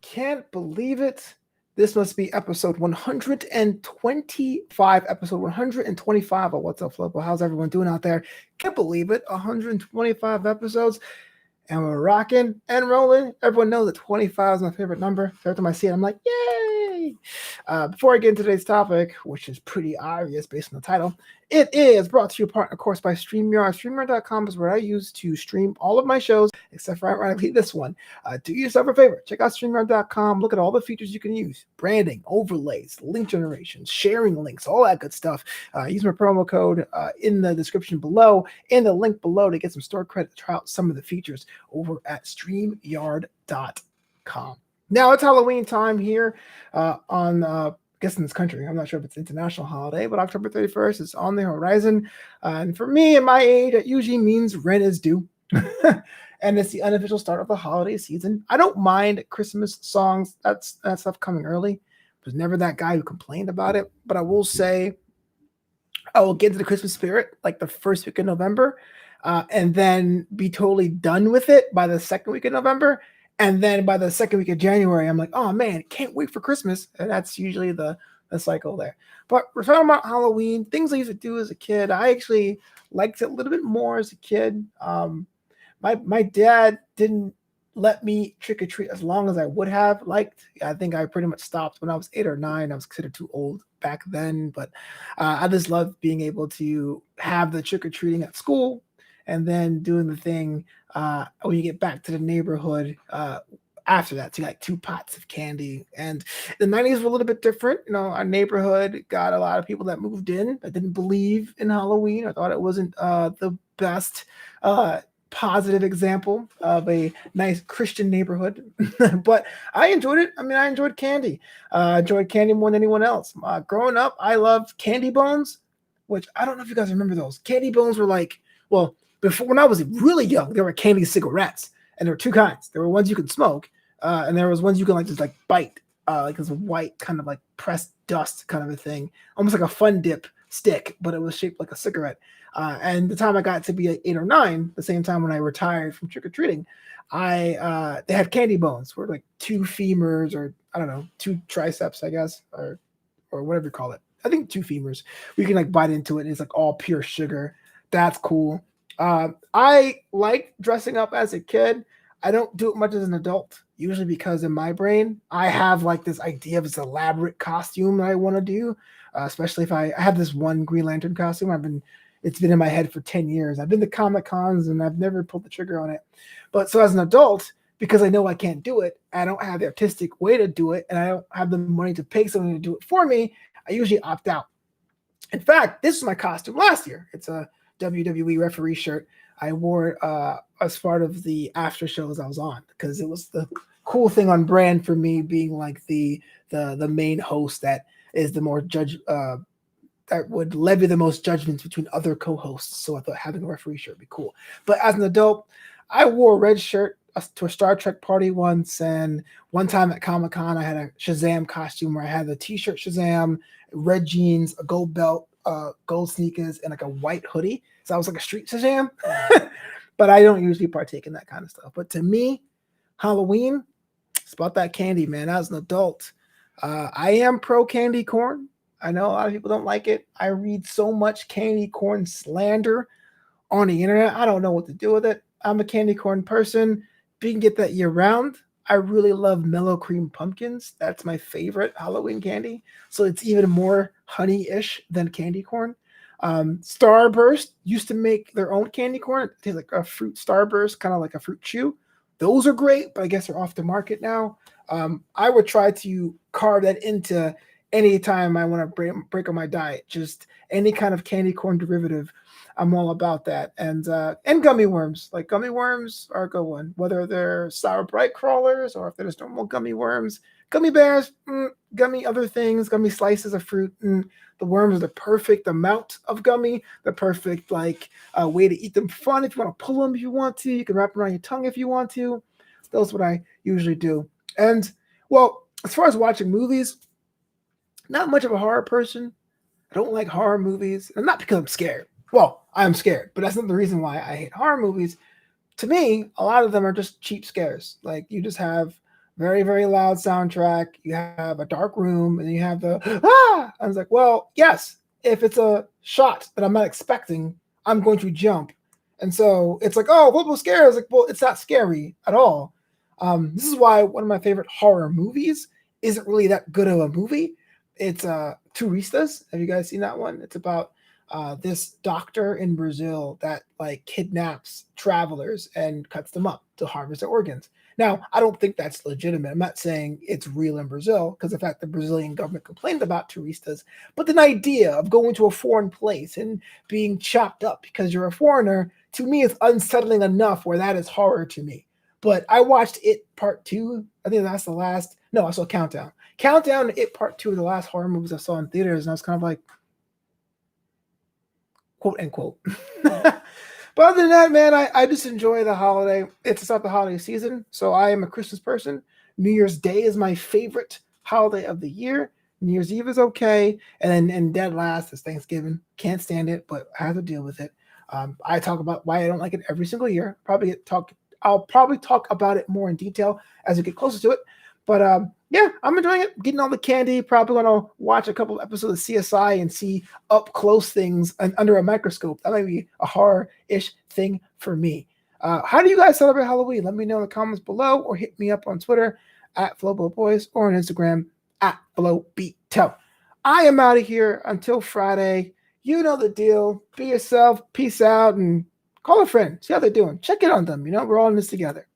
can't believe it. This must be episode 125. Episode 125 of What's Up, Flobo. How's everyone doing out there? Can't believe it. 125 episodes. And we're rocking and rolling. Everyone knows that 25 is my favorite number. Every time I see it, I'm like, yay! Before I get into today's topic, which is pretty obvious based on the title, it is brought to you, of course, by StreamYard. StreamYard.com is where I use to stream all of my shows, except for ironically this one. Do yourself a favor. Check out StreamYard.com. Look at all the features you can use. Branding, overlays, link generation, sharing links, all that good stuff. Use my promo code in the description below, in the link below to get some store credit to try out some of the features over at StreamYard.com. Now it's Halloween time here on I guess in this country. I'm not sure if it's an international holiday, but October 31st is on the horizon. And for me at my age, it usually means rent is due. And it's the unofficial start of the holiday season. I don't mind Christmas songs. That stuff coming early. I was never that guy who complained about it. But I will say I will get into the Christmas spirit like the first week of November and then be totally done with it by the second week of November. And then by the second week of January, I'm like, oh man, can't wait for Christmas. And that's usually the cycle there. But we're talking about Halloween, things I used to do as a kid. I actually liked it a little bit more as a kid. My dad didn't let me trick or treat as long as I would have liked. I think I pretty much stopped when I was 8 or 9. I was considered too old back then. But I just loved being able to have the trick or treating at school and then doing the thing when you get back to the neighborhood after that. So you like 2 pots of candy. And the 90s were a little bit different. You know, our neighborhood got a lot of people that moved in that didn't believe in Halloween. I thought it wasn't the best positive example of a nice Christian neighborhood. But I enjoyed it. I mean, I enjoyed candy. I enjoyed candy more than anyone else. Growing up, I loved candy bones, which I don't know if you guys remember those. Candy bones were like, well, before when I was really young, there were candy cigarettes, and there were 2 kinds. There were ones you could smoke, and there was ones you could like just like bite, like this white kind of like pressed dust kind of a thing, almost like a Fun Dip stick, but it was shaped like a cigarette. And the time I got to be like 8 or 9, the same time when I retired from trick or treating, they had candy bones, were like 2 femurs or I don't know, 2 triceps, I guess, or whatever you call it. I think 2 femurs. We can like bite into it. And it's like all pure sugar. That's cool. I like dressing up as a kid. I don't do it much as an adult, usually because in my brain, I have like this idea of this elaborate costume that I want to do, especially if I have this one Green Lantern costume. It's been in my head for 10 years. I've been to Comic Cons and I've never pulled the trigger on it. But so as an adult, because I know I can't do it, I don't have the artistic way to do it, and I don't have the money to pay someone to do it for me, I usually opt out. In fact, this is my costume last year. It's a WWE referee shirt. I wore it as part of the after shows I was on because it was the cool thing on brand for me, being like the main host that is the more that would levy the most judgments between other co-hosts. So I thought having a referee shirt would be cool. But as an adult, I wore a red shirt to a Star Trek party once, and one time at Comic-Con, I had a Shazam costume where I had the t-shirt Shazam, red jeans, a gold belt, gold sneakers, and like a white hoodie. So I was like a street Shazam. But I don't usually partake in that kind of stuff. But to me, Halloween, it's about that candy, man. As an adult, I am pro candy corn. I know a lot of people don't like it. I read so much candy corn slander on the internet. I don't know what to do with it. I'm a candy corn person. If you can get that year round, I really love mellow cream pumpkins. That's my favorite Halloween candy. So it's even more honey-ish than candy corn. Starburst used to make their own candy corn. It tastes like a fruit Starburst, kind of like a fruit chew. Those are great, but I guess they're off the market now. I would try to carve that into any time I want to break on my diet. Just any kind of candy corn derivative, I'm all about that. And gummy worms. Like gummy worms are a good one. Whether they're sour bright crawlers or if they're just normal gummy worms. Gummy bears, gummy other things, gummy slices of fruit. The worms are the perfect amount of gummy, the perfect like way to eat them fun. If you want to pull them if you want to, you can wrap them around your tongue if you want to. That's what I usually do. And well, as far as watching movies, not much of a horror person. I don't like horror movies, and not because I'm scared. Well, I'm scared, but that's not the reason why I hate horror movies. To me, a lot of them are just cheap scares. Like you just have very, very loud soundtrack. You have a dark room, and you have the ah. I was like, well, yes. If it's a shot that I'm not expecting, I'm going to jump. And so it's like, oh, what was scary? I was like, well, it's not scary at all. This is why one of my favorite horror movies isn't really that good of a movie. It's Turistas. Have you guys seen that one? It's about this doctor in Brazil that like kidnaps travelers and cuts them up to harvest their organs. Now, I don't think that's legitimate. I'm not saying it's real in Brazil because, in fact, the Brazilian government complained about touristas. But the idea of going to a foreign place and being chopped up because you're a foreigner, to me, is unsettling enough where that is horror to me. But I watched It Part 2. I think that's the last. No, I saw Countdown. Countdown and It Part 2 are the last horror movies I saw in theaters. And I was kind of like, quote unquote. But other than that, man, I just enjoy the holiday. It's not the holiday season, so I am a Christmas person. New Year's Day is my favorite holiday of the year. New Year's Eve is okay, and then dead last is Thanksgiving. Can't stand it, but I have to deal with it. I talk about why I don't like it every single year. I'll probably talk about it more in detail as we get closer to it. But yeah, I'm enjoying it. Getting all the candy. Probably going to watch a couple of episodes of CSI and see up close things under a microscope. That might be a horror-ish thing for me. How do you guys celebrate Halloween? Let me know in the comments below, or hit me up on Twitter at FloboBoys or on Instagram at FlowBeatTo. I am out of here until Friday. You know the deal. Be yourself. Peace out, and call a friend. See how they're doing. Check in on them. We're all in this together.